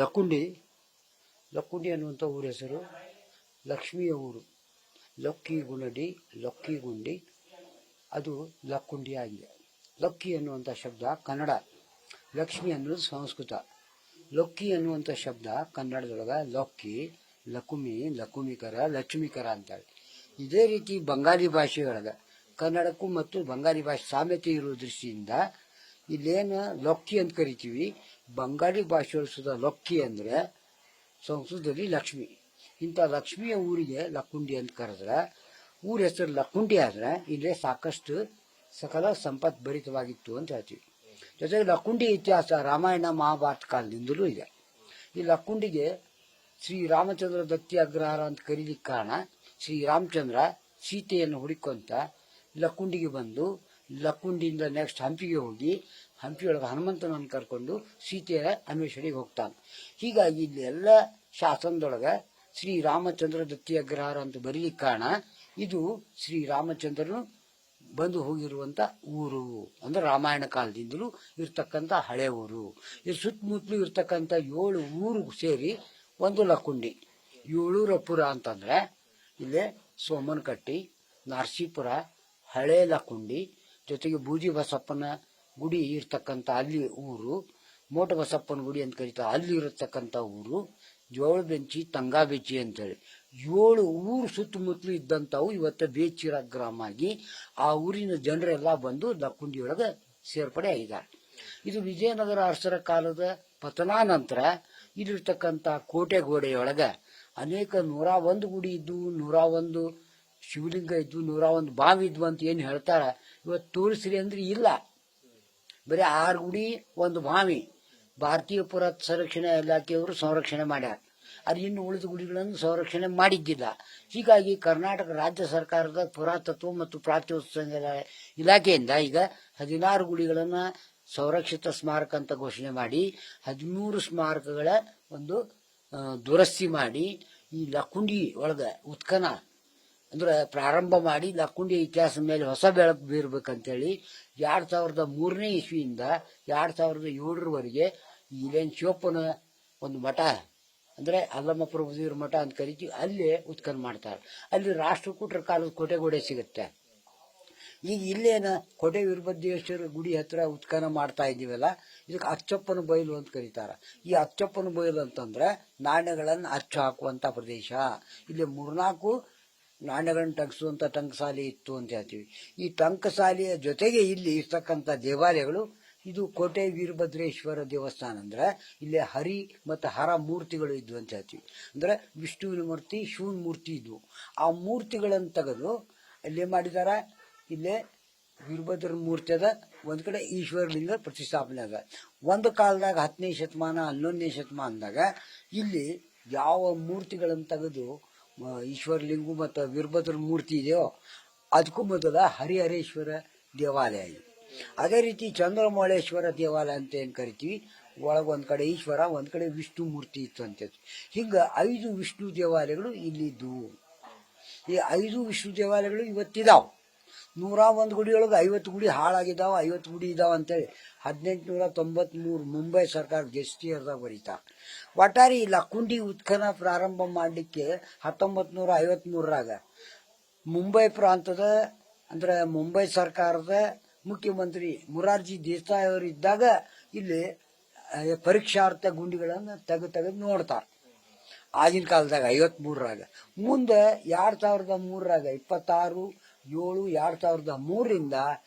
ಲಕ್ಕುಂಡಿ ಲಕ್ಕುಂಡಿ ಅನ್ನುವಂಥ ಊರ ಹೆಸರು ಲಕ್ಷ್ಮಿಯ ಊರು. ಲೊಕ್ಕಿಗುಂಡಿ ಅದು ಲಕ್ಕುಂಡಿ ಆಗಿದೆ. ಲಕ್ಕಿ ಅನ್ನುವಂಥ ಶಬ್ದ ಕನ್ನಡ, ಲಕ್ಷ್ಮಿ ಅನ್ನೋದು ಸಂಸ್ಕೃತ. ಲೊಕ್ಕಿ ಅನ್ನುವಂಥ ಶಬ್ದ ಕನ್ನಡದೊಳಗೆ ಲೊಕ್ಕಿ, ಲಕುಮಿಕರ, ಲಕ್ಷ್ಮೀಕರ ಅಂತಾರೆ. ಇದೇ ರೀತಿ ಬಂಗಾಲಿ ಭಾಷೆಯೊಳಗೆ ಕನ್ನಡಕ್ಕೂ ಮತ್ತು ಬಂಗಾಲಿ ಭಾಷೆ ಸಾಮ್ಯತೆ ಇರುವ ದೃಷ್ಟಿಯಿಂದ ಇಲ್ಲೇನು ಲೊಕ್ಕಿ ಅಂತ ಕರಿತೀವಿ, ಬಂಗಾಲಿ ಭಾಷೆಯೊಳಗೆ ಸುಧಾ ಲೊಕ್ಕಿ ಅಂದರೆ ಸಂಸ್ಕೃತದಲ್ಲಿ ಲಕ್ಷ್ಮಿ. ಇಂಥ ಲಕ್ಷ್ಮಿಯ ಊರಿಗೆ ಲಕ್ಕುಂಡಿ ಅಂತ ಕರೆದ್ರೆ, ಊರ ಹೆಸರು ಲಕ್ಕುಂಡಿ ಆದರೆ ಇಲ್ಲೇ ಸಾಕಷ್ಟು ಸಕಲ ಸಂಪತ್ ಭರಿತವಾಗಿತ್ತು ಅಂತ ಹೇಳ್ತೀವಿ. ಜೊತೆಗೆ ಲಕ್ಕುಂಡಿ ಇತಿಹಾಸ ರಾಮಾಯಣ ಮಹಾಭಾರತ ಕಾಲದಿಂದಲೂ ಇದೆ. ಈ ಲಕ್ಕುಂಡಿಗೆ ಶ್ರೀರಾಮಚಂದ್ರ ದತ್ತಿ ಅಗ್ರಹಾರ ಅಂತ ಕರೀಲಿಕ್ಕೆ ಕಾರಣ, ಶ್ರೀರಾಮಚಂದ್ರ ಸೀತೆಯನ್ನು ಹುಡುಕೊಂತ ಲಕ್ಕುಂಡಿಗೆ ಬಂದು, ಲಕ್ಕುಂಡಿಯಿಂದ ನೆಕ್ಸ್ಟ್ ಹಂಪಿಗೆ ಹೋಗಿ, ಹಂಪಿಯೊಳಗೆ ಹನುಮಂತನನ್ನು ಕರ್ಕೊಂಡು ಸೀತೆಯ ಅನ್ವೇಷಣೆಗೆ ಹೋಗ್ತಾನೆ. ಹೀಗಾಗಿ ಇಲ್ಲಿ ಎಲ್ಲ ಶಾಸನದೊಳಗೆ ಶ್ರೀರಾಮಚಂದ್ರ ದತ್ತಿ ಅಗ್ರಹಾರ ಅಂತ ಬರೀಲಿಕ್ಕೆ ಕಾರಣ, ಇದು ಶ್ರೀರಾಮಚಂದ್ರನು ಬಂದು ಹೋಗಿರುವಂತ ಊರು ಅಂದ್ರೆ ರಾಮಾಯಣ ಕಾಲದಿಂದಲೂ ಇರ್ತಕ್ಕಂಥ ಹಳೆ ಊರು. ಇದು ಸುತ್ತಮುತ್ತಲೂ ಇರ್ತಕ್ಕಂಥ 7 ಊರು ಸೇರಿ ಒಂದು ಲಕ್ಕುಂಡಿ. ಏಳೂರಪುರ ಅಂತಂದ್ರೆ ಇಲ್ಲೇ ಸೋಮನಕಟ್ಟಿ, ನರಸೀಪುರ, ಹಳೆ ಲಕ್ಕುಂಡಿ, ಜೊತೆಗೆ ಬೂದಿ ಬಸಪ್ಪನ ಗುಡಿ ಇರ್ತಕ್ಕಂಥ ಅಲ್ಲಿ ಊರು, ಮೋಟ ಬಸಪ್ಪನ ಗುಡಿ ಅಂತ ಕರೀತಾರೆ, ಅಲ್ಲಿ ಇರತಕ್ಕಂಥ ಊರು, ಜೋಳಬೆಂಚಿ, ತಂಗಾಬೆಂಚಿ ಅಂತೇಳಿ 7 ಊರು ಸುತ್ತಮುತ್ತಲು ಇದ್ದಂಥವು ಇವತ್ತು ಬೇಚಿರ ಗ್ರಾಮ ಆಗಿ ಆ ಊರಿನ ಜನರೆಲ್ಲ ಬಂದು ಲಕ್ಕುಂಡಿಯೊಳಗೆ ಸೇರ್ಪಡೆ ಆಗಿದ್ದಾರೆ. ಇದು ವಿಜಯನಗರ ಅರಸರ ಕಾಲದ ಪತನಾನಂತರ ಇಲ್ಲಿರ್ತಕ್ಕಂಥ ಕೋಟೆ ಗೋಡೆಯೊಳಗೆ ಅನೇಕ 101 ಗುಡಿ ಇದ್ದು, 101 ಶಿವಲಿಂಗ ಇದ್ವು, 101 ಬಾವಿ ಇದ್ವು ಅಂತ ಏನು ಹೇಳ್ತಾರ, ಇವತ್ತು ತೋರಿಸ್ರಿ ಅಂದ್ರೆ ಇಲ್ಲ. ಬರೀ 6 ಗುಡಿ, 1 ಬಾವಿ ಭಾರತೀಯ ಪುರಾತತ್ವ ಸಂರಕ್ಷಣಾ ಇಲಾಖೆಯವರು ಸಂರಕ್ಷಣೆ ಮಾಡ್ಯಾರ. ಅದು ಇನ್ನು ಉಳಿದ ಗುಡಿಗಳನ್ನು ಸಂರಕ್ಷಣೆ ಮಾಡಿದ್ದಿಲ್ಲ. ಹೀಗಾಗಿ ಕರ್ನಾಟಕ ರಾಜ್ಯ ಸರ್ಕಾರದ ಪುರಾತತ್ವ ಮತ್ತು ಪ್ರಾಚ್ಯವಸ್ತು ಇಲಾಖೆಯಿಂದ ಈಗ 16 ಗುಡಿಗಳನ್ನ ಸಂರಕ್ಷಿತ ಸ್ಮಾರಕ ಅಂತ ಘೋಷಣೆ ಮಾಡಿ 13 ಸ್ಮಾರಕಗಳ ಒಂದು ದುರಸ್ತಿ ಮಾಡಿ ಈ ಲಕ್ಕುಂಡಿ ಒಳಗ ಉತ್ಖನ ಅಂದ್ರೆ ಪ್ರಾರಂಭ ಮಾಡಿ ಲಕ್ಕುಂಡಿ ಇತಿಹಾಸದ ಮೇಲೆ ಹೊಸ ಬೆಳಕು ಬೀರ್ಬೇಕಂತೇಳಿ 2003ನೇ ಇಸ್ವಿಯಿಂದ 2007ರವರೆಗೆ ಇಲ್ಲೇನು ಶಿವಪ್ಪನ ಒಂದು ಮಠ ಅಂದ್ರೆ ಅಲ್ಲಮ್ಮ ಪ್ರಭುದೇವ್ರ ಮಠ ಅಂತ ಕರಿತೀವಿ, ಅಲ್ಲೇ ಉತ್ಖನ ಮಾಡ್ತಾರೆ. ಅಲ್ಲಿ ರಾಷ್ಟ್ರಕೂಟರ ಕಾಲದ ಕೋಟೆಗೋಡೆ ಸಿಗುತ್ತೆ. ಈಗ ಇಲ್ಲೇನ ಕೋಟೆ ವೀರಭದ್ರೇಶ್ವರ ಗುಡಿ ಹತ್ರ ಉತ್ಖನ ಮಾಡ್ತಾ ಇದೀವಲ್ಲ, ಇದಕ್ಕೆ ಅಚ್ಚಪ್ಪನ ಬಯಲು ಅಂತ ಕರೀತಾರ. ಈ ಅಚ್ಚಪ್ಪನ ಬಯಲು ಅಂತಂದ್ರೆ ನಾಣ್ಯಗಳನ್ನು ಅಚ್ಚು ಹಾಕುವಂತ ಪ್ರದೇಶ. ಇಲ್ಲಿ 3-4 ನಾಣ್ಯಗಳನ್ನು ಟಂಕಿಸುವಂತ ಟಂಕಸಾಲೆ ಇತ್ತು ಅಂತ ಹೇಳ್ತೀವಿ. ಈ ಟಂಕಸಾಲೆಯ ಜೊತೆಗೆ ಇಲ್ಲಿ ಇರ್ತಕ್ಕಂಥ ದೇವಾಲಯಗಳು, ಇದು ಕೋಟೆ ವೀರಭದ್ರೇಶ್ವರ ದೇವಸ್ಥಾನ ಅಂದ್ರೆ ಇಲ್ಲಿ ಹರಿ ಮತ್ತು ಹರ ಮೂರ್ತಿಗಳು ಇದ್ವು ಅಂತ ಹೇಳ್ತೀವಿ. ಅಂದ್ರೆ ವಿಷ್ಣುವಿನ ಮೂರ್ತಿ, ಶಿವನ ಮೂರ್ತಿ ಇದ್ವು. ಆ ಮೂರ್ತಿಗಳನ್ನು ತೆಗೆದು ಅಲ್ಲೇ ಮಾಡಿದಾರ. ಇಲ್ಲೇ ವೀರಭದ್ರ ಮೂರ್ತಿ ಅದ, ಒಂದ್ ಕಡೆ ಈಶ್ವರಲಿಂಗ ಪ್ರತಿಷ್ಠಾಪನೆ ಅದ. ಒಂದು ಕಾಲದಾಗ 10ನೇ ಶತಮಾನ 11ನೇ ಶತಮಾನದಾಗ ಇಲ್ಲಿ ಯಾವ ಮೂರ್ತಿಗಳನ್ನು ತೆಗೆದು ಈಶ್ವರಲಿಂಗು ಮತ್ತು ವೀರಭದ್ರ ಮೂರ್ತಿ ಇದೆಯೋ ಅದಕ್ಕೂ ಮೊದಲ ಹರಿಹರೇಶ್ವರ ದೇವಾಲಯ ಇದೆ. ಅದೇ ರೀತಿ ಚಂದ್ರಮೌಳೇಶ್ವರ ದೇವಾಲಯ ಅಂತ ಏನ್ ಕರಿತೀವಿ, ಒಳಗೊಂದ್ ಕಡೆ ಈಶ್ವರ, ಒಂದ್ ಕಡೆ ವಿಷ್ಣು ಮೂರ್ತಿ ಇತ್ತು ಅಂತ. ಹಿಂಗ 5 ವಿಷ್ಣು ದೇವಾಲಯಗಳು ಇಲ್ಲಿದ್ದವು. ಈ 5 ವಿಷ್ಣು ದೇವಾಲಯಗಳು ಇವತ್ತಿದಾವ. 101 ಗುಡಿಯೊಳಗೆ 50 ಗುಡಿ ಹಾಳಾಗಿದ್ದಾವ, 50 ಗುಡಿ ಇದಾವ ಅಂತೇಳಿ 1893 ಮುಂಬೈ ಸರ್ಕಾರ ಗೆಸ್ಟಿಯರ್ದಾಗ ಬರೀತಾರೆ. ಒಟ್ಟಾರೆ ಈ ಲಕ್ಕುಂಡಿ ಉತ್ಖನ ಪ್ರಾರಂಭ ಮಾಡಲಿಕ್ಕೆ 1953ರಾಗ ಮುಂಬೈ ಪ್ರಾಂತದ ಅಂದ್ರೆ ಮುಂಬೈ ಸರ್ಕಾರದ ಮುಖ್ಯಮಂತ್ರಿ ಮೊರಾರ್ಜಿ ದೇಸಾಯಿ ಅವರು ಇದ್ದಾಗ ಇಲ್ಲಿ ಪರೀಕ್ಷಾರ್ಥ ಗುಂಡಿಗಳನ್ನು ತೆಗೆದು ನೋಡ್ತಾರೆ. ಆಗಿನ ಕಾಲದಾಗ 53ರಾಗ. ಮುಂದೆ 2003ರಾಗ 26/7/2003ರಿಂದ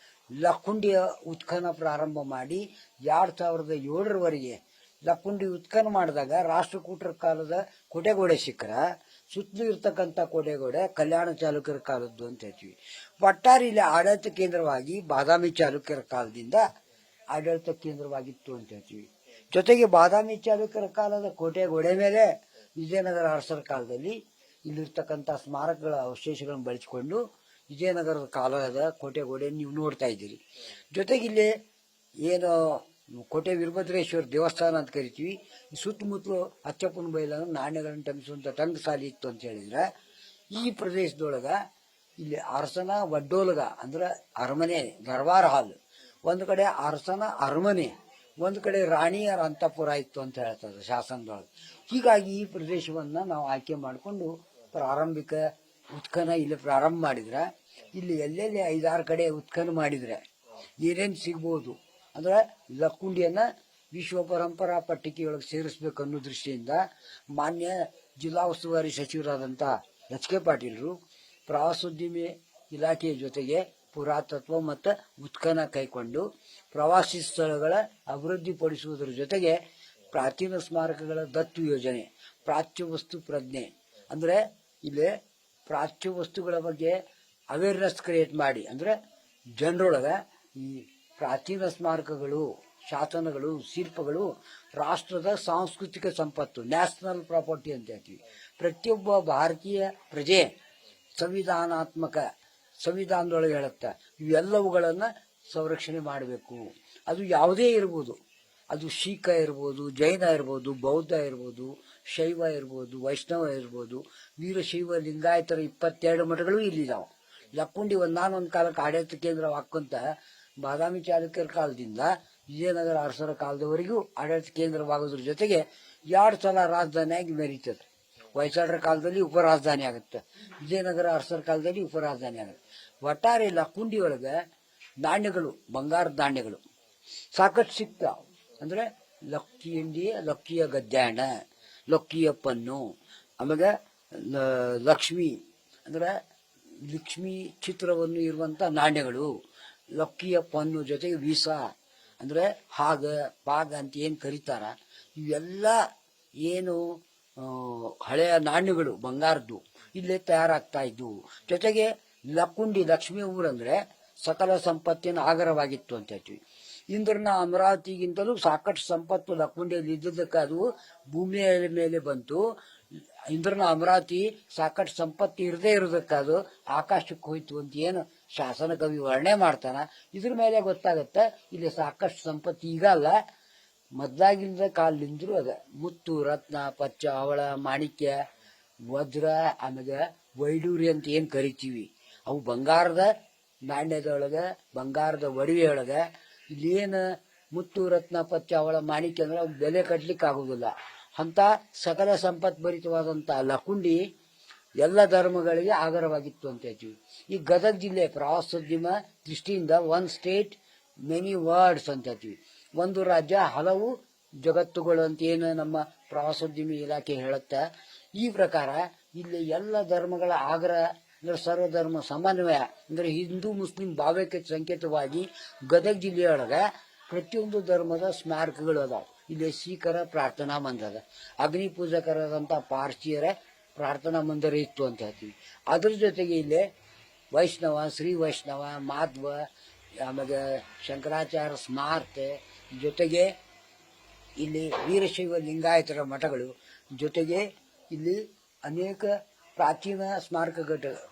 ಲಕ್ಕುಂಡಿಯ ಉತ್ಖನ ಪ್ರಾರಂಭ ಮಾಡಿ 2007ರವರೆಗೆ ಲಕ್ಕುಂಡಿ ಉತ್ಖನ ಮಾಡಿದಾಗ ರಾಷ್ಟ್ರಕೂಟರ ಕಾಲದ ಕೋಟೆಗೋಡೆ ಶಿಖರ, ಸುತ್ತಲೂ ಇರ್ತಕ್ಕಂಥ ಕೋಟೆಗೋಡೆ ಕಲ್ಯಾಣ ಚಾಲುಕ್ಯರ ಕಾಲದ್ದು ಅಂತ ಹೇಳ್ತೀವಿ. ಒಟ್ಟಾರೆ ಇಲ್ಲಿ ಆಡಳಿತ ಕೇಂದ್ರವಾಗಿ ಬಾದಾಮಿ ಚಾಲುಕ್ಯರ ಕಾಲದಿಂದ ಆಡಳಿತ ಕೇಂದ್ರವಾಗಿತ್ತು ಅಂತ ಹೇಳ್ತೀವಿ. ಜೊತೆಗೆ ಬಾದಾಮಿ ಚಾಲುಕ್ಯರ ಕಾಲದ ಕೋಟೆಗೋಡೆ ಮೇಲೆ ವಿಜಯನಗರ ಅರಸರ ಕಾಲದಲ್ಲಿ ಇಲ್ಲಿರ್ತಕ್ಕಂಥ ಸ್ಮಾರಕಗಳ ಅವಶೇಷಗಳನ್ನು ಬಳಸಿಕೊಂಡು ವಿಜಯನಗರದ ಕಾಲದ ಕೋಟೆಗೋಡೆ ನೀವು ನೋಡ್ತಾ ಇದ್ದೀರಿ. ಜೊತೆಗೆ ಇಲ್ಲಿ ಏನು ಕೋಟೆ ವೀರಭದ್ರೇಶ್ವರ ದೇವಸ್ಥಾನ ಅಂತ ಕರಿತೀವಿ, ಸುತ್ತಮುತ್ತಲು ಅಚ್ಚಪ್ಪನ ಬಯಲನ್ನು ನಾಣ್ಯಗಳನ್ನು ಟಂಕಿಸುವಂತ ಟಂಕಸಾಲಿ ಇತ್ತು ಅಂತ ಹೇಳಿದ್ರೆ, ಈ ಪ್ರದೇಶದೊಳಗ ಇಲ್ಲಿ ಅರಸನ ಒಡ್ಡೋಲಗ ಅಂದ್ರೆ ಅರಮನೆ, ದರ್ಬಾರ್ ಹಾಲ್ ಒಂದು ಕಡೆ, ಅರಸನ ಅರಮನೆ ಒಂದು ಕಡೆ ರಾಣಿಯರ ಅಂತಃಪುರ ಇತ್ತು ಅಂತ ಹೇಳ್ತದೆ ಶಾಸನದೊಳಗೆ. ಹೀಗಾಗಿ ಈ ಪ್ರದೇಶವನ್ನ ನಾವು ಆಯ್ಕೆ ಮಾಡಿಕೊಂಡು ಪ್ರಾರಂಭಿಕ ಉತ್ಖನ ಇಲ್ಲಿ ಪ್ರಾರಂಭ ಮಾಡಿದ್ರೆ, ಇಲ್ಲಿ ಎಲ್ಲೆಲ್ಲಿ 5-6 ಕಡೆ ಉತ್ಖನ ಮಾಡಿದ್ರೆ ಏನೇನು ಸಿಗ್ಬೋದು ಅಂದ್ರೆ ಲಕ್ಕುಂಡಿಯನ್ನ ವಿಶ್ವ ಪರಂಪರಾ ಪಟ್ಟಿಕೆಯೊಳಗೆ ಸೇರಿಸಬೇಕು ಅನ್ನೋ ದೃಷ್ಟಿಯಿಂದ ಮಾನ್ಯ ಜಿಲ್ಲಾ ಉಸ್ತುವಾರಿ ಸಚಿವರಾದಂಥ ಎಚ್ ಕೆ ಪಾಟೀಲರು ಪ್ರವಾಸೋದ್ಯಮ ಇಲಾಖೆಯ ಜೊತೆಗೆ ಪುರಾತತ್ವ ಮತ್ತು ಉತ್ಖನ ಕೈಕೊಂಡು ಪ್ರವಾಸಿ ಸ್ಥಳಗಳ ಅಭಿವೃದ್ಧಿಪಡಿಸುವುದರ ಜೊತೆಗೆ ಪ್ರಾಚೀನ ಸ್ಮಾರಕಗಳ ದತ್ತು ಯೋಜನೆ, ಪ್ರಾಚ್ಯ ವಸ್ತು ಪ್ರಜ್ಞೆ ಅಂದ್ರೆ ಇಲ್ಲಿ ಪ್ರಾಚ್ಯ ವಸ್ತುಗಳ ಬಗ್ಗೆ ಅವೇರ್ನೆಸ್ ಕ್ರಿಯೇಟ್ ಮಾಡಿ, ಅಂದ್ರೆ ಜನರೊಳಗ ಈ ಪ್ರಾಚೀನ ಸ್ಮಾರಕಗಳು, ಶಾಸನಗಳು, ಶಿಲ್ಪಗಳು ರಾಷ್ಟ್ರದ ಸಾಂಸ್ಕೃತಿಕ ಸಂಪತ್ತು, ನ್ಯಾಷನಲ್ ಪ್ರಾಪರ್ಟಿ ಅಂತ ಹೇಳ್ತೀವಿ. ಪ್ರತಿಯೊಬ್ಬ ಭಾರತೀಯ ಪ್ರಜೆ ಸಂವಿಧಾನದೊಳಗೆ ಹೇಳುತ್ತೆ ಇವೆಲ್ಲವುಗಳನ್ನ ಸಂರಕ್ಷಣೆ ಮಾಡಬೇಕು. ಅದು ಯಾವುದೇ ಇರ್ಬೋದು, ಅದು ಶಿಖ ಇರ್ಬೋದು, ಜೈನ ಇರ್ಬೋದು, ಬೌದ್ಧ ಇರ್ಬೋದು, ಶೈವ ಇರ್ಬೋದು, ವೈಷ್ಣವ ಇರ್ಬೋದು, ವೀರಶೈವ ಲಿಂಗಾಯತರ 22 ಮಠಗಳು ಇಲ್ಲಿದ್ದಾವೆ. ಲಕ್ಕುಂಡಿ ಒಂದಾನೊಂದು ಕಾಲಕ್ಕೆ ಆಡಳಿತ ಕೇಂದ್ರವಾಗ್ಕೊಂತ ಬಾದಾಮಿ ಚಾಲುಕ್ಯರ ಕಾಲದಿಂದ ವಿಜಯನಗರ ಅರಸರ ಕಾಲದವರೆಗೂ ಆಡಳಿತ ಕೇಂದ್ರವಾಗೋದ್ರ ಜೊತೆಗೆ 2 ಸಲ ರಾಜಧಾನಿಯಾಗಿ ಮೆರೀತದೆ. ಹೊಯ್ಸಳರ ಕಾಲದಲ್ಲಿ ಉಪರಾಜಧಾನಿ ಆಗುತ್ತೆ, ವಿಜಯನಗರ ಅರಸರ ಕಾಲದಲ್ಲಿ ಉಪರಾಜಧಾನಿ ಆಗುತ್ತೆ. ಒಟ್ಟಾರೆ ಲಕ್ಕುಂಡಿ ಒಳಗೆ ನಾಣ್ಯಗಳು, ಬಂಗಾರದ ನಾಣ್ಯಗಳು ಸಾಕಷ್ಟು ಸಿಗ್ತಾವ. ಅಂದ್ರೆ ಲಕ್ಕಿಯ ಗದ್ಯಾಣ, ಲಕ್ಕಿಯ ಪನ್ನು, ಆಮೇಲೆ ಲಕ್ಷ್ಮಿ ಅಂದ್ರೆ ಲಕ್ಷ್ಮಿ ಚಿತ್ರವನ್ನು ಇರುವಂತ ನಾಣ್ಯಗಳು, ಲಕ್ಕಿಯ ಪನ್ನು ಜೊತೆಗೆ ವೀಸಾ ಅಂದ್ರೆ ಹಾಗ ಪಾಗ ಅಂತ ಏನ್ ಕರೀತಾರ, ಇವೆಲ್ಲ ಏನು ಹಳೆಯ ನಾಣ್ಯಗಳು ಬಂಗಾರದ್ದು ಇಲ್ಲೇ ತಯಾರಾಗ್ತಾ ಇದ್ವು. ಜೊತೆಗೆ ಲಕ್ಕುಂಡಿ ಲಕ್ಷ್ಮಿ ಊರಂದ್ರೆ ಸಕಲ ಸಂಪತ್ತಿನ ಆಗರವಾಗಿತ್ತು ಅಂತ ಹೇಳ್ತೀವಿ. ಇಂದ್ರನ ಅಮರಾವತಿಗಿಂತಲೂ ಸಾಕಷ್ಟು ಸಂಪತ್ತು ಲಕ್ಕುಂಡಿಯಲ್ಲಿ ಇದ್ದದಕ್ಕೆ ಅದು ಭೂಮಿಯ ಮೇಲೆ ಬಂತು. ಇಂದ್ರನ ಅಮರಾವತಿ ಸಾಕಷ್ಟು ಸಂಪತ್ತು ಇರದೇ ಇರೋದಕ್ಕೆ ಅದು ಆಕಾಶಕ್ಕೆ ಹೋಯ್ತು ಅಂತ ಏನು ಶಾಸನ ಕವಿ ವರ್ಣನೆ ಮಾಡ್ತಾನ, ಇದ್ರ ಮೇಲೆ ಗೊತ್ತಾಗತ್ತೆ ಇಲ್ಲಿ ಸಾಕಷ್ಟು ಸಂಪತ್ತು ಈಗ ಅಲ್ಲ, ಮೊದ್ಲಾಗಿಂದ ಕಾಲಿಂದ್ರು ಅದ. ಮುತ್ತು, ರತ್ನ, ಪಚ್ಚ, ಹವಳ, ಮಾಣಿಕ್ಯ, ವಜ್ರ, ಆಮೇಲೆ ವೈಡೂರಿ ಅಂತ ಏನ್ ಕರಿತೀವಿ, ಅವು ಬಂಗಾರದ ನಾಣ್ಯದೊಳಗ, ಬಂಗಾರದ ಒಡವೆಯೊಳಗ ಇಲ್ಲೇನು ಮುತ್ತು, ರತ್ನ, ಪಚ್ಚ, ಹವಳ, ಮಾಣಿಕ್ಯ ಅಂದ್ರೆ ಅವು ಬೆಲೆ ಕಟ್ಲಿಕ್ಕೆ ಆಗುದಿಲ್ಲ. ಅಂತ ಸಕಲ ಸಂಪತ್ ಭರಿತವಾದಂತ ಲಕ್ಕುಂಡಿ ಎಲ್ಲ ಧರ್ಮಗಳಿಗೆ ಆಗರವಾಗಿತ್ತು ಅಂತ ಹೇಳ್ತೀವಿ. ಈ ಗದಗ ಜಿಲ್ಲೆ ಪ್ರವಾಸೋದ್ಯಮ ದೃಷ್ಟಿಯಿಂದ 1 ಸ್ಟೇಟ್ ಮೆನಿ ವರ್ಡ್ಸ್ ಅಂತ ಹೇಳ್ತೀವಿ. ಒಂದು ರಾಜ್ಯ ಹಲವು ಜಗತ್ತುಗಳು ಅಂತ ಏನು ನಮ್ಮ ಪ್ರವಾಸೋದ್ಯಮ ಇಲಾಖೆ ಹೇಳುತ್ತೆ. ಈ ಪ್ರಕಾರ ಇಲ್ಲಿ ಎಲ್ಲ ಧರ್ಮಗಳ ಆಗ್ರಹ ಅಂದ್ರೆ ಸರ್ವಧರ್ಮ ಸಮನ್ವಯ ಅಂದ್ರೆ ಹಿಂದೂ ಮುಸ್ಲಿಂ ಭಾವೈಕ್ಯ ಸಂಕೇತವಾಗಿ ಗದಗ ಜಿಲ್ಲೆಯೊಳಗ ಪ್ರತಿಯೊಂದು ಧರ್ಮದ ಸ್ಮಾರಕಗಳು ಅದಾವ. ಇಲ್ಲಿ ಸಿಖರ ಪ್ರಾರ್ಥನಾ ಮಂದಿರ, ಅಗ್ನಿ ಪೂಜಕರಾದಂತ ಪಾರ್ಸಿಯರ ಪ್ರಾರ್ಥನಾ ಮಂದಿರ ಇತ್ತು ಅಂತ ಹೇಳ್ತೀವಿ. ಅದ್ರ ಜೊತೆಗೆ ಇಲ್ಲಿ ವೈಷ್ಣವ, ಶ್ರೀ ವೈಷ್ಣವ, ಮಾಧ್ವ, ಆಮೇಲೆ ಶಂಕರಾಚಾರ್ಯ ಸ್ಮಾರಕ, ಜೊತೆಗೆ ಇಲ್ಲಿ ವೀರಶೈವ ಲಿಂಗಾಯತರ ಮಠಗಳು, ಜೊತೆಗೆ ಇಲ್ಲಿ ಅನೇಕ ಪ್ರಾಚೀನ ಸ್ಮಾರಕ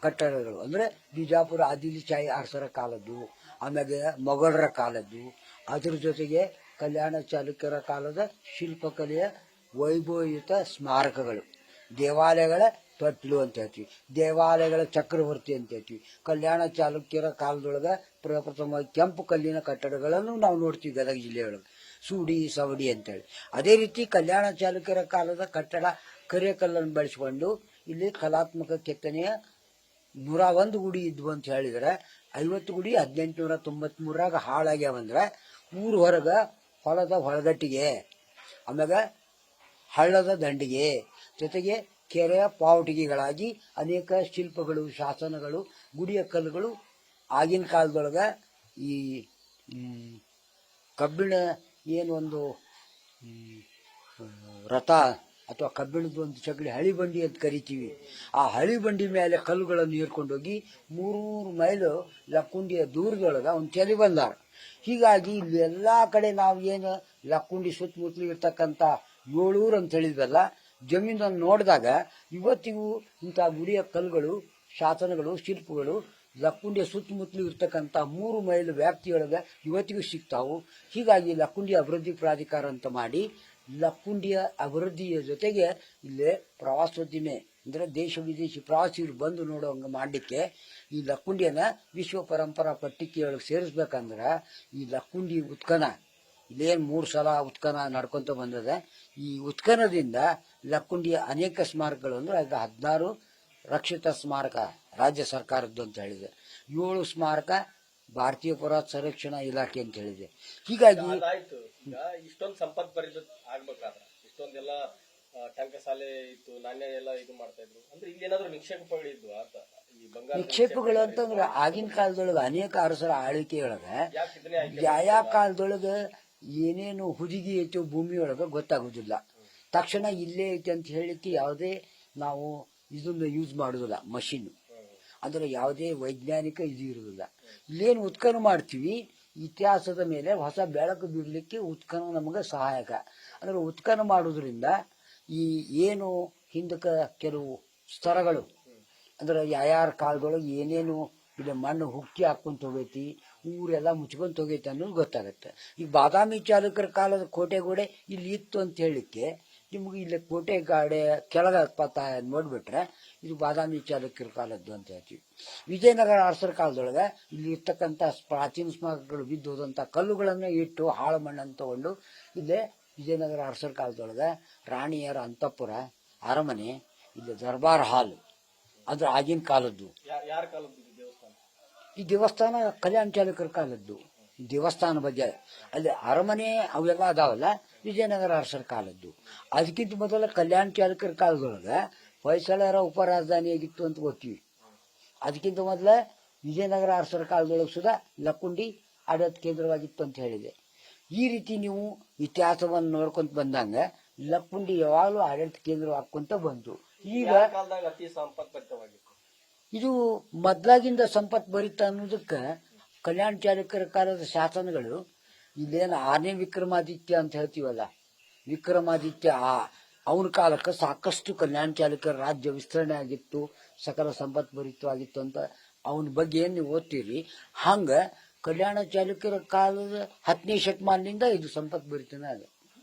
ಕಟ್ಟಡಗಳು ಅಂದ್ರೆ ಬಿಜಾಪುರ ಆದಿಲ್ಶಾಹಿ ಅರಸರ ಕಾಲದ್ದು, ಆಮೇಲೆ ಮೊಘಲರ ಕಾಲದ್ದು, ಅದ್ರ ಜೊತೆಗೆ ಕಲ್ಯಾಣ ಚಾಲುಕ್ಯರ ಕಾಲದ ಶಿಲ್ಪಕಲೆಯ ವೈಭವಯುತ ಸ್ಮಾರಕಗಳು, ದೇವಾಲಯಗಳ ತೊಟ್ಲು ಅಂತ ಹೇಳ್ತೀವಿ, ದೇವಾಲಯಗಳ ಚಕ್ರವರ್ತಿ ಅಂತ ಹೇಳ್ತೀವಿ. ಕಲ್ಯಾಣ ಚಾಲುಕ್ಯರ ಕಾಲದೊಳಗ ಪ್ರಪ್ರಥಮ ಕೆಂಪು ಕಲ್ಲಿನ ಕಟ್ಟಡಗಳನ್ನು ನಾವು ನೋಡ್ತೀವಿ ಗದಗ ಜಿಲ್ಲೆಯೊಳಗೆ, ಸೂಡಿ ಸವಡಿ ಅಂತೇಳಿ. ಅದೇ ರೀತಿ ಕಲ್ಯಾಣ ಚಾಲುಕ್ಯರ ಕಾಲದ ಕಟ್ಟಡ ಕರಿಯ ಕಲ್ಲನ್ನು ಬಳಸಿಕೊಂಡು ಇಲ್ಲಿ ಕಲಾತ್ಮಕ ಕೆತ್ತನೆಯ 101 ಗುಡಿ ಇದ್ವು ಅಂತ ಹೇಳಿದ್ರೆ 50 ಗುಡಿ 1893ರಾಗ ಹಾಳಾಗ್ಯಾವಂದ್ರೆ ಊರ ಹೊರಗ ಹೊಲದ ಹೊಳಗಟ್ಟಿಗೆ, ಆಮ್ಯಾಗ ಹಳ್ಳದ ದಂಡಿಗೆ, ಜೊತೆಗೆ ಕೆರೆಯ ಪಾವಟಿಗೆಗಳಾಗಿ ಅನೇಕ ಶಿಲ್ಪಗಳು, ಶಾಸನಗಳು, ಗುಡಿಯ ಕಲ್ಲುಗಳು ಆಗಿನ ಕಾಲದೊಳಗ ಈ ಕಬ್ಬಿಣ ಏನು ಒಂದು ರಥ ಅಥವಾ ಕಬ್ಬಿಣದ ಒಂದು ಚಕಡಿ ಹಳಿ ಬಂಡಿ ಅಂತ ಕರಿತೀವಿ, ಆ ಹಳಿ ಬಂಡಿ ಮೇಲೆ ಕಲ್ಲುಗಳನ್ನು ಹೀರ್ಕೊಂಡೋಗಿ 3 ಮೈಲು ಲಕ್ಕುಂಡಿಯ ದೂರದೊಳಗ ಒಂದು ಚೆಲಿ ಬಂದಾರ. ಹೀಗಾಗಿ ಇಲ್ಲಿ ಎಲ್ಲಾ ಕಡೆ ನಾವು ಏನು ಲಕ್ಕುಂಡಿ ಸುತ್ತಮುತ್ತಲು ಇರ್ತಕ್ಕಂಥ 7 ಊರು ಅಂತ ಹೇಳಿದ್ವಲ್ಲ, ಜಮೀನನ್ನು ನೋಡಿದಾಗ ಇವತ್ತಿಗೂ ಇಂಥ ಗುಡಿಯ ಕಲ್ಲುಗಳು, ಶಾಸನಗಳು, ಶಿಲ್ಪಗಳು ಲಕ್ಕುಂಡಿಯ ಸುತ್ತಮುತ್ತಲು ಇರ್ತಕ್ಕಂಥ 3 ಮೈಲು ವ್ಯಾಪ್ತಿಯೊಳಗೆ ಇವತ್ತಿಗೂ ಸಿಗ್ತಾವು. ಹೀಗಾಗಿ ಲಕ್ಕುಂಡಿ ಅಭಿವೃದ್ಧಿ ಪ್ರಾಧಿಕಾರ ಅಂತ ಮಾಡಿ ಲಕ್ಕುಂಡಿಯ ಅಭಿವೃದ್ಧಿಯ ಜೊತೆಗೆ ಇಲ್ಲೇ ಪ್ರವಾಸೋದ್ಯಮ ಅಂದ್ರೆ ದೇಶ ವಿದೇಶಿ ಪ್ರವಾಸಿಗರು ಬಂದು ನೋಡುವಂಗ ಮಾಡಲಿಕ್ಕೆ ಈ ಲಕ್ಕುಂಡಿಯನ್ನ ವಿಶ್ವ ಪರಂಪರಾ ಪಟ್ಟಿಕೆಯೊಳಗೆ ಸೇರಿಸ್ಬೇಕಂದ್ರ ಈ ಲಕ್ಕುಂಡಿ ಉತ್ಖನ ಇಲ್ಲೇನು 3 ಸಲ ಉತ್ಖನನ ನಡ್ಕೊಂತ ಬಂದದೆ. ಈ ಉತ್ಖನದಿಂದ ಲಕ್ಕುಂಡಿಯ ಅನೇಕ ಸ್ಮಾರಕಗಳು ಅಂದ್ರೆ ಈಗ 16 ರಕ್ಷಿತ ಸ್ಮಾರಕ ರಾಜ್ಯ ಸರ್ಕಾರದ್ದು ಅಂತ ಹೇಳಿದೆ, 7 ಸ್ಮಾರಕ ಭಾರತೀಯ ಪುರಾತತ್ವ ಸಂರಕ್ಷಣಾ ಇಲಾಖೆ ಅಂತ ಹೇಳಿದೆ. ಹೀಗಾಗಿ ಈಗ ಇಷ್ಟೊಂದು ಸಂಪತ್ ಬರಿದ ಆಗ್ಬೇಕಾದ್ರೆ ಇಷ್ಟೊಂದೆಲ್ಲ ಟಂಕಸಾಲೆ ಇತ್ತು, ನಾಣ್ಯ ಎಲ್ಲ ಇದು ಮಾಡ್ತಾ ಇದ್ರು ಅಂದ್ರೆ ಇಲ್ಲಿ ಏನಾದ್ರು ನಿಕ್ಷೇಪಗಳಿದ್ವು ಅಂತ ಈ ಬಂಗಾರ ನಿಕ್ಷೇಪಗಳು ಅಂತಂದ್ರೆ ಆಗಿನ ಕಾಲದೊಳಗೆ ಅನೇಕ ಅರಸರ ಆಳ್ವಿಕೆಯೊಳಗೆ ಯಾವ ಕಾಲದೊಳಗೆ ಏನೇನು ಹುದುಗಿ ಐತೋ ಭೂಮಿಯೊಳಗೆ ಗೊತ್ತಾಗುದಿಲ್ಲ. ತಕ್ಷಣ ಇಲ್ಲೇ ಐತೆ ಅಂತ ಹೇಳಿಕ್ಕೆ ಯಾವುದೇ ನಾವು ಇದನ್ನ ಯೂಸ್ ಮಾಡುದಿಲ್ಲ, ಮಷಿನ್ ಅಂದ್ರೆ ಯಾವುದೇ ವೈಜ್ಞಾನಿಕ ಇದು ಇರುವುದಿಲ್ಲ. ಇಲ್ಲೇನು ಉತ್ಖನನ ಮಾಡ್ತೀವಿ ಇತಿಹಾಸದ ಮೇಲೆ ಹೊಸ ಬೆಳಕು ಬೀಳಲಿಕ್ಕೆ ಉತ್ಖನನ ನಮಗೆ ಸಹಾಯಕ. ಅಂದ್ರೆ ಉತ್ಖನನ ಮಾಡುವುದರಿಂದ ಈ ಏನು ಹಿಂದಕ್ಕೆ ಕೆಲವು ಸ್ತರಗಳು ಅಂದ್ರೆ ಯಾರ್ಯಾರ ಕಾಲದೊಳಗೆ ಏನೇನು ಇಲ್ಲಿ ಮಣ್ಣು ಹುಕ್ಕಿ ಹಾಕೊಂತ ಹೋಗೈತಿ, ಊರೆಲ್ಲ ಮುಚ್ಕೊಂತ ಹೋಗೈತಿ ಅನ್ನೋದು ಗೊತ್ತಾಗತ್ತೆ. ಈಗ ಬಾದಾಮಿ ಚಾಲುಕ್ಯರ ಕಾಲದ ಕೋಟೆಗೋಡೆ ಇಲ್ಲಿ ಇತ್ತು ಅಂತ ಹೇಳಿಕ್ಕೆ ನಿಮ್ಗೆ ಇಲ್ಲಿ ಕೋಟೆ ಗಾಡೆ ಕೆಳಗ ನೋಡ್ಬಿಟ್ರೆ ಇದು ಬಾದಾಮಿ ಚಾಲುಕ್ಯರ ಕಾಲದ್ದು ಅಂತ ಹೇಳ್ತೀವಿ. ವಿಜಯನಗರ ಅರಸರ ಕಾಲದೊಳಗೆ ಇಲ್ಲಿ ಇರ್ತಕ್ಕಂಥ ಪ್ರಾಚೀನ ಸ್ಮಾರಕಗಳು ಬಿದ್ದು ಹೋದಂಥ ಕಲ್ಲುಗಳನ್ನು ಇಟ್ಟು ಹಾಳು ಮಣ್ಣನ್ನು ತಗೊಂಡು ಇಲ್ಲೇ ವಿಜಯನಗರ ಅರಸರ ಕಾಲದೊಳಗೆ ರಾಣಿಯರ ಅಂತಃಪುರ, ಅರಮನೆ, ಇಲ್ಲಿ ದರ್ಬಾರ್ ಹಾಲ್ ಅದು ಆಗಿನ ಕಾಲದ್ದು. ಯಾರ ಕಾಲದ್ದು ದೇವಸ್ಥಾನ? ಈ ದೇವಸ್ಥಾನ ಕಲ್ಯಾಣ ಚಾಲುಕ್ಯರ ಕಾಲದ್ದು. ದೇವಸ್ಥಾನ ಬಗ್ಗೆ ಅಲ್ಲಿ ಅರಮನೆ ಅವೆಲ್ಲ ಅದಾವಲ್ಲ ವಿಜಯನಗರ ಅರಸರ ಕಾಲದ್ದು. ಅದಕ್ಕಿಂತ ಮೊದಲ ಕಲ್ಯಾಣ ಚಾಲುಕ್ಯರ ಕಾಲದೊಳಗೆ ಹೊಯ್ಸಳರ ಉಪರಾಜಧಾನಿಯಾಗಿತ್ತು ಅಂತ ಗೊತ್ತೀವಿ. ಅದಕ್ಕಿಂತ ಮೊದಲ ವಿಜಯನಗರ ಅರಸರ ಕಾಲದೊಳಗೆ ಸುಧಾ ಲಕ್ಕುಂಡಿ ಆಡಳಿತ ಕೇಂದ್ರವಾಗಿತ್ತು ಅಂತ ಹೇಳಿದೆ. ಈ ರೀತಿ ನೀವು ಇತಿಹಾಸವನ್ನು ನೋಡ್ಕೊಂತ ಬಂದಂಗ ಲಕ್ಕುಂಡಿ ಯಾವಾಗಲೂ ಆಡಳಿತ ಕೇಂದ್ರ ಹಾಕೊಂತ ಬಂತು. ಈಗ ಅತಿ ಸಂಪತ್ಭರಿತವಾಗಿತ್ತು. ಇದು ಮೊದ್ಲಾಗಿಂದ ಸಂಪತ್ ಭರಿತ ಅನ್ನೋದಕ್ಕೆ ಕಲ್ಯಾಣ ಚಾಲುಕ್ಯರ ಕಾಲದ ಶಾಸನಗಳು ಇಲ್ಲೇನು 6ನೇ ವಿಕ್ರಮಾದಿತ್ಯ ಅಂತ ಹೇಳ್ತೀವಲ್ಲ, ವಿಕ್ರಮಾದಿತ್ಯ ಅವನ ಕಾಲಕ್ಕೆ ಸಾಕಷ್ಟು ಕಲ್ಯಾಣ ಚಾಲುಕ್ಯರ ರಾಜ್ಯ ವಿಸ್ತರಣೆ ಆಗಿತ್ತು, ಸಕಲ ಸಂಪತ್ ಭರಿತವಾಗಿತ್ತು ಅಂತ ಅವನ ಬಗ್ಗೆ ಏನು ನೀವು ಓದ್ತೀರಿ. ಹಂಗ ಕಲ್ಯಾಣ ಚಾಲುಕ್ಯರ ಕಾಲದ 10ನೇ ಶತಮಾನದಿಂದ ಇದು ಸಂಪತ್ ಭರಿತನೇ ಅದ.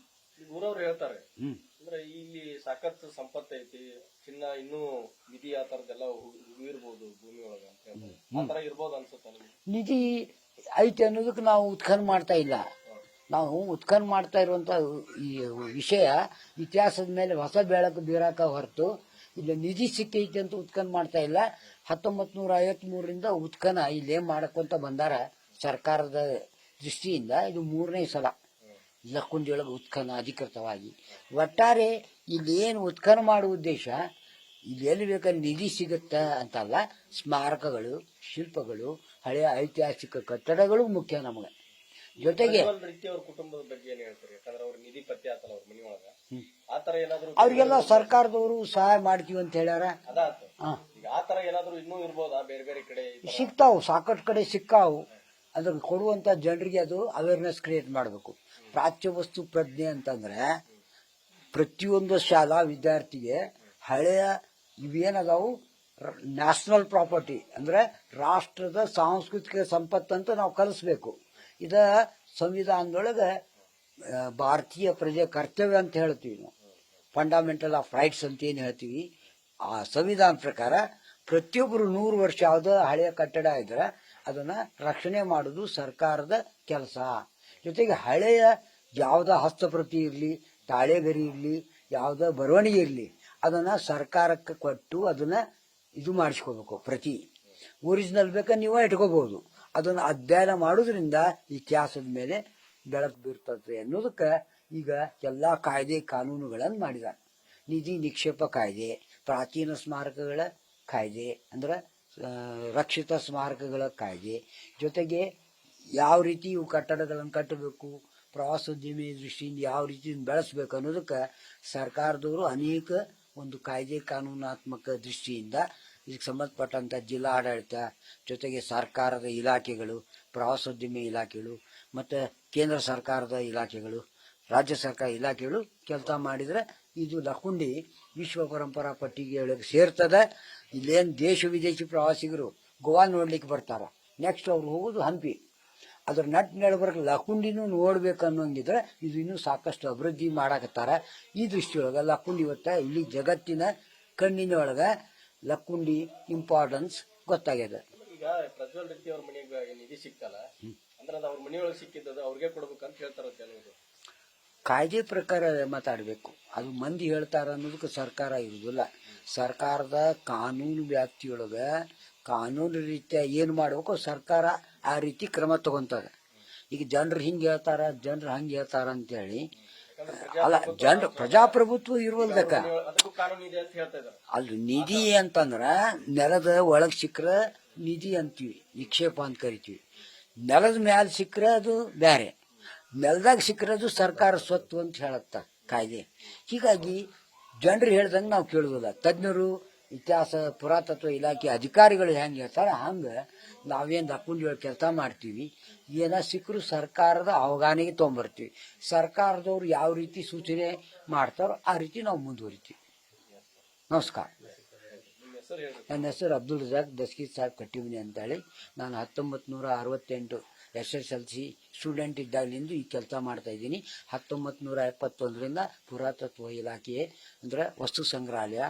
ಊರವ್ರು ಹೇಳ್ತಾರೆ ಅಂದ್ರೆ ಇಲ್ಲಿ ಸಾಕಷ್ಟು ಸಂಪತ್ತು ಐತಿ, ಚಿನ್ನ ಇನ್ನೂ ನಿಧಿ ಆ ತರದೆಲ್ಲ ಇರ್ಬೋದು ಭೂಮಿ ಒಳಗ ಅಂತ ಹೇಳ್ತಾರೆ. ಆ ತರ ಇರ್ಬೋದು ಅನ್ಸುತ್ತೆ. ನಿಧಿ ಐತಿ ಅನ್ನೋದಕ್ಕೆ ನಾವು ಉತ್ಖನನ ಮಾಡ್ತಾ ಇಲ್ಲ. ನಾವು ಉತ್ಖನನ ಮಾಡ್ತಾ ಇರುವಂತ ಈ ವಿಷಯ ಇತಿಹಾಸದ ಮೇಲೆ ಹೊಸ ಬೆಳಕು ಬೀರಾಕ ಹೊರತು ಇಲ್ಲಿ ನಿಧಿ ಸಿಕ್ಕೈತಿ ಅಂತ ಉತ್ಖನನ ಮಾಡ್ತಾ ಇಲ್ಲ. 1953ರಿಂದ ಉತ್ಖನನ ಇಲ್ಲೇ ಮಾಡಕೊಂತ ಬಂದಾರ ಸರ್ಕಾರದ ದೃಷ್ಟಿಯಿಂದ. ಇದು 3ನೇ ಸಲ ಲಕ್ಕುಂಡಿಯೊಳಗೆ ಉತ್ಖನನ ಅಧಿಕೃತವಾಗಿ. ಒಟ್ಟಾರೆ ಇಲ್ಲಿ ಏನು ಉತ್ಖನನ ಮಾಡುವ ಉದ್ದೇಶ ಇಲ್ಲಿ ಎಲ್ಲಿ ಬೇಕಾದ್ರೆ ನಿಧಿ ಸಿಗುತ್ತ ಅಂತಲ್ಲ, ಸ್ಮಾರಕಗಳು, ಶಿಲ್ಪಗಳು, ಹಳೆಯ ಐತಿಹಾಸಿಕ ಕಟ್ಟಡಗಳು ಮುಖ್ಯ ನಮಗೆ. ಜೊತೆಗೆ ಅವ್ರ ಕುಟುಂಬದ ಬಗ್ಗೆ ಏನ್ ಹೇಳ್ತಾರೆ? ಯಾಕಂದ್ರೆ ಅವ್ರ ನಿಧಿ ಪತ್ತೆ ಆತಲ್ಲ ಅವ್ರ ಮನಿ ಒಳಗ, ಆ ತರ ಏನಾದ್ರು ಅವ್ರಿಗೆಲ್ಲ ಸರ್ಕಾರದವರು ಸಹಾಯ ಮಾಡ್ತೀವಿ ಅಂತ ಹೇಳ್ಯಾರ. ಈಗ ಆ ತರ ಏನಾದ್ರು ಇನ್ನೂ ಇರ್ಬೋದಾ ಬೇರೆ ಬೇರೆ ಕಡೆ? ಸಿಗ್ತಾವು, ಸಾಕಷ್ಟು ಕಡೆ ಸಿಕ್ಕಾವು. ಅದನ್ನ ಕೊಡುವಂತ ಜನರಿಗೆ ಅದು ಅವೇರ್ನೆಸ್ ಕ್ರಿಯೇಟ್ ಮಾಡಬೇಕು. ಪ್ರಾಚ್ಯ ವಸ್ತು ಪ್ರಜ್ಞೆ ಅಂತಂದ್ರೆ ಪ್ರತಿಯೊಂದು ಶಾಲಾ ವಿದ್ಯಾರ್ಥಿಗೆ ಹಳೆಯ ಇವೇನದಾವು ನ್ಯಾಷನಲ್ ಪ್ರಾಪರ್ಟಿ ಅಂದ್ರೆ ರಾಷ್ಟ್ರದ ಸಾಂಸ್ಕೃತಿಕ ಸಂಪತ್ತಂತ ನಾವು ಕಲಿಸ್ಬೇಕು. ಇದ ಸಂವಿಧಾನದೊಳಗೆ ಭಾರತೀಯ ಪ್ರಜೆ ಕರ್ತವ್ಯ ಅಂತ ಹೇಳ್ತೀವಿ ನಾವು, ಫಂಡಮೆಂಟಲ್ ಆಫ್ ರೈಟ್ಸ್ ಅಂತ ಏನು ಹೇಳ್ತೀವಿ. ಆ ಸಂವಿಧಾನ ಪ್ರಕಾರ ಪ್ರತಿಯೊಬ್ಬರು 100 ವರ್ಷ ಯಾವುದೋ ಹಳೆಯ ಕಟ್ಟಡ ಇದ್ರೆ ಅದನ್ನ ರಕ್ಷಣೆ ಮಾಡುವುದು ಸರ್ಕಾರದ ಕೆಲಸ. ಜೊತೆಗೆ ಹಳೆಯ ಯಾವುದ ಹಸ್ತಪ್ರತಿ ಇರಲಿ, ತಾಳೆಗರಿ ಇರಲಿ, ಯಾವುದ ಬರವಣಿಗೆ ಇರಲಿ ಅದನ್ನ ಸರ್ಕಾರಕ್ಕೆ ಕೊಟ್ಟು ಅದನ್ನ ಇದು ಮಾಡಿಸ್ಕೋಬೇಕು. ಪ್ರತಿ ಒರಿಜಿನಲ್ ಬೇಕಾ ನೀವೇ ಇಟ್ಕೋಬಹುದು. ಅದನ್ನು ಅಧ್ಯಯನ ಮಾಡೋದ್ರಿಂದ ಇತಿಹಾಸದ ಮೇಲೆ ಬೆಳಕು ಬೀರ್ತದೆ ಅನ್ನೋದಕ್ಕೆ ಈಗ ಎಲ್ಲಾ ಕಾಯ್ದೆ ಕಾನೂನುಗಳನ್ನು ಮಾಡಿದ್ದಾರೆ. ನಿಧಿ ನಿಕ್ಷೇಪ ಕಾಯ್ದೆ, ಪ್ರಾಚೀನ ಸ್ಮಾರಕಗಳ ಕಾಯ್ದೆ ಅಂದ್ರೆ ರಕ್ಷಿತ ಸ್ಮಾರಕಗಳ ಕಾಯ್ದೆ, ಜೊತೆಗೆ ಯಾವ ರೀತಿ ಇವು ಕಟ್ಟಡಗಳನ್ನು ಕಟ್ಟಬೇಕು, ಪ್ರವಾಸೋದ್ಯಮಿ ದೃಷ್ಟಿಯಿಂದ ಯಾವ ರೀತಿ ಬೆಳೆಸಬೇಕು ಅನ್ನೋದಕ್ಕೆ ಸರ್ಕಾರದವರು ಅನೇಕ ಒಂದು ಕಾಯ್ದೆ ಕಾನೂನಾತ್ಮಕ ದೃಷ್ಟಿಯಿಂದ ಇದಕ್ಕೆ ಸಂಬಂಧಪಟ್ಟಂತ ಜಿಲ್ಲಾ ಆಡಳಿತ, ಜೊತೆಗೆ ಸರ್ಕಾರದ ಇಲಾಖೆಗಳು, ಪ್ರವಾಸೋದ್ಯಮ ಇಲಾಖೆಗಳು ಮತ್ತು ಕೇಂದ್ರ ಸರ್ಕಾರದ ಇಲಾಖೆಗಳು, ರಾಜ್ಯ ಸರ್ಕಾರ ಇಲಾಖೆಗಳು ಕೆಲಸ ಮಾಡಿದ್ರೆ ಇದು ಲಕ್ಕುಂಡಿ ವಿಶ್ವ ಪರಂಪರಾ ಪಟ್ಟಿಗೆ ಸೇರ್ತದೆ. ಇಲ್ಲೇನು ದೇಶ ವಿದೇಶಿ ಪ್ರವಾಸಿಗರು ಗೋವಾ ನೋಡ್ಲಿಕ್ಕೆ ಬರ್ತಾರ, ನೆಕ್ಸ್ಟ್ ಅವ್ರು ಹೋಗೋದು ಹಂಪಿ. ಅದ್ರ ನಟ್ ನಡ್ಬರ್ಕ್ ಲಕ್ಕುಂಡಿನೂ ನೋಡ್ಬೇಕು ಅನ್ನೋಂಗಿದ್ರೆ ಇದು ಇನ್ನೂ ಸಾಕಷ್ಟು ಅಭಿವೃದ್ಧಿ ಮಾಡಾಕತ್ತಾರ. ಈ ದೃಷ್ಟಿಯೊಳಗ ಲಕ್ಕುಂಡಿ ಇವತ್ತ ಇಲ್ಲಿ ಜಗತ್ತಿನ ಕಣ್ಣಿನೊಳಗ ಲಕ್ಕುಂಡಿ ಇಂಪಾರ್ಟೆನ್ಸ್ ಗೊತ್ತಾಗ್ಯದ. ಈಗ ಪ್ರಜ್ವಲ್ ರೆಡ್ಡಿ ಅವ್ರ ಮನೆಗೆ ನಿಧಿ ಸಿಕ್ತಲ್ಲ, ಅಂದ್ರೆ ಅದು ಅವ್ರ ಮನೆಯೊಳಗೆ ಸಿಕ್ಕಿದ್ದದು ಅವ್ರಿಗೆ ಕೊಡ್ಬೇಕಂತ ಹೇಳ್ತಾರ ಕೆಲವರು. ಕಾಯ್ದೆ ಪ್ರಕಾರ ಮಾತಾಡಬೇಕು. ಅದು ಮಂದಿ ಹೇಳ್ತಾರ ಅನ್ನೋದಕ್ಕೆ ಸರ್ಕಾರ ಇರುವುದಿಲ್ಲ. ಸರ್ಕಾರದ ಕಾನೂನು ವ್ಯಾಪ್ತಿಯೊಳಗ ಕಾನೂನು ರೀತಿಯ ಏನು ಮಾಡಬೇಕು ಸರ್ಕಾರ ಆ ರೀತಿ ಕ್ರಮ ತಗೊಂತದ. ಈಗ ಜನರು ಹಿಂಗೆ ಹೇಳ್ತಾರ, ಜನರು ಹಂಗೆ ಹೇಳ್ತಾರ ಅಂತೇಳಿ ಅಲ್ಲ, ಜನರು ಪ್ರಜಾಪ್ರಭುತ್ವ ಇರುವುದಕ್ಕ ಅದಕ್ಕೂ ಕಾನೂನು ಇದೆ ಅಂತ ಹೇಳ್ತಾ ಇದಾರೆ. ಅಲ್ಲಿ ನಿಧಿ ಅಂತಂದ್ರ ನೆಲದ ಒಳಗ್ ಸಿಕ್ಕ್ರ ನಿಧಿ ಅಂತೀವಿ, ನಿಕ್ಷೇಪ ಅಂತ ಕರಿತೀವಿ. ನೆಲದ ಮ್ಯಾಲ ಸಿಕ್ಕರೆ ಅದು ಬ್ಯಾರೆ, ನೆಲದಾಗ ಸಿಕ್ಕರದು ಸರ್ಕಾರ ಸ್ವತ್ತು ಅಂತ ಹೇಳತ್ತ ಕಾಯ್ದೆ. ಹೀಗಾಗಿ ಜನರು ಹೇಳ್ದಂಗೆ ನಾವು ಕೇಳುವುದಿಲ್ಲ. ತಜ್ಞರು, ಇತಿಹಾಸ ಪುರಾತತ್ವ ಇಲಾಖೆ ಅಧಿಕಾರಿಗಳು ಹೆಂಗೆ ಹೇಳ್ತಾರ ಹಂಗೆ ನಾವೇನು ದಕ್ಕುಂಡಿ ಕೆಲಸ ಮಾಡ್ತೀವಿ. ಏನ ಸಿಕ್ಕರು ಸರ್ಕಾರದ ಅವಗಾನೆಗೆ ತೊಗೊಂಬರ್ತೀವಿ. ಸರ್ಕಾರದವ್ರು ಯಾವ ರೀತಿ ಸೂಚನೆ ಮಾಡ್ತಾರೋ ಆ ರೀತಿ ನಾವು ಮುಂದುವರಿತೀವಿ. ನಮಸ್ಕಾರ. ನಿಮ್ಮ ಹೆಸರು ಹೇಳ್ರಿ. ನನ್ನ ಹೆಸರು ಅಬ್ದುಲ್ ರಜಾಕ್ ದಸ್ಕೀರ್ ಸಾಹೇಬ್ ಕಟ್ಟಿಮನಿ ಅಂತೇಳಿ. ನಾನು 1968 SSLC ಸ್ಟೂಡೆಂಟ್ ಇದ್ದಾಗಲಿಂದ ಈ ಕೆಲಸ ಮಾಡ್ತಾ ಇದ್ದೀನಿ. 1971ರಿಂದ ಪುರಾತತ್ವ ಇಲಾಖೆ ಅಂದ್ರೆ ವಸ್ತು ಸಂಗ್ರಹಾಲಯ,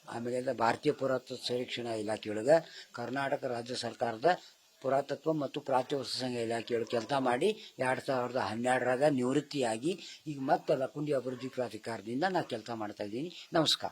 ಆಮೇಲೆ ಭಾರತೀಯ ಪುರಾತತ್ವ ಸಂರಕ್ಷಣಾ ಇಲಾಖೆಯೊಳಗೆ ಕರ್ನಾಟಕ ರಾಜ್ಯ ಸರ್ಕಾರದ ಪುರಾತತ್ವ ಮತ್ತು ಪ್ರಾಚ್ಯವಸ್ತು ಸಂಘ ಇಲಾಖೆಯೊಳಗೆ ಕೆಲಸ ಮಾಡಿ 2012ರಾಗ ನಿವೃತ್ತಿಯಾಗಿ ಈಗ ಮತ್ತೆ ಲಕ್ಕುಂಡಿ ಅಭಿವೃದ್ಧಿ ಪ್ರಾಧಿಕಾರದಿಂದ ನಾನು ಕೆಲಸ ಮಾಡ್ತಾ ಇದ್ದೀನಿ. ನಮಸ್ಕಾರ.